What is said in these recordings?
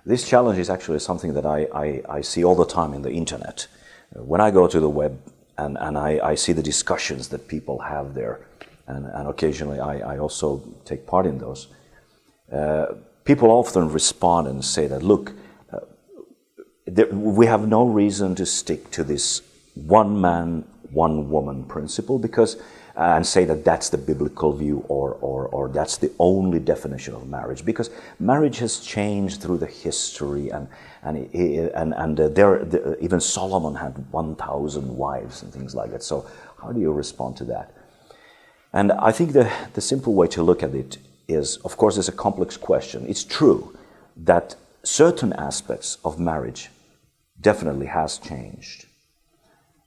This challenge is actually something that I see all the time in the internet. When I go to the web and I see the discussions that people have there, and occasionally I also take part in those, people often respond and say that, look, we have no reason to stick to this one man, one woman principle, because and say that that's the biblical view or that's the only definition of marriage, because marriage has changed through the history and even Solomon had 1,000 wives and things like that. So how do you respond to that? And I think the simple way to look at it is, of course, it's a complex question. It's true that certain aspects of marriage definitely has changed,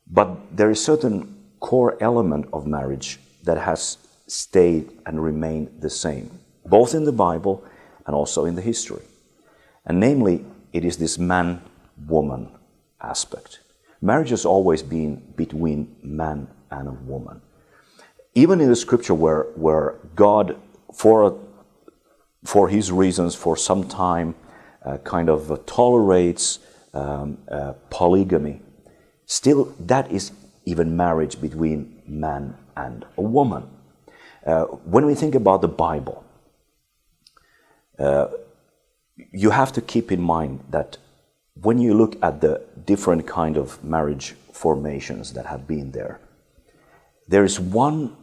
but there is certain core element of marriage that has stayed and remained the same, both in the Bible and also in the history. And namely, it is this man-woman aspect. Marriage has always been between man and a woman. Even in the scripture where God, for his reasons, for some time, kind of tolerates polygamy, still that is even marriage between man and a woman. When we think about the Bible, you have to keep in mind that when you look at the different kind of marriage formations that have been there, there is one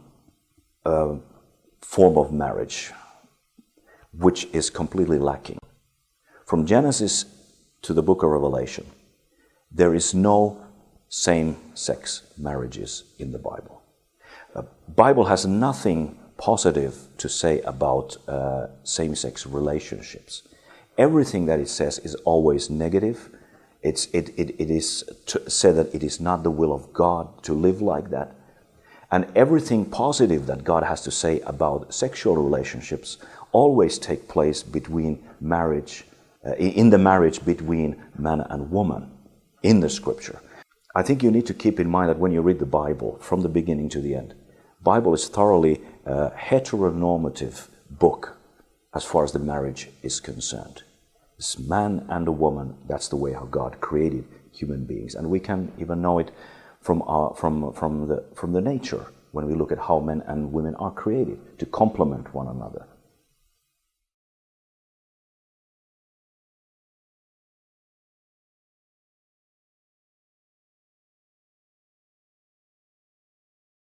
form of marriage which is completely lacking. From Genesis to the book of Revelation, there is no same-sex marriages in the Bible. The Bible has nothing positive to say about same-sex relationships. Everything that it says is always negative. It is said that it is not the will of God to live like that. And everything positive that God has to say about sexual relationships always take place between marriage, in the marriage between man and woman in the Scripture. I think you need to keep in mind that when you read the Bible from the beginning to the end, Bible is thoroughly a heteronormative book as far as the marriage is concerned. It's man and a woman. That's the way how God created human beings, and we can even know it from the nature when we look at how men and women are created to complement one another.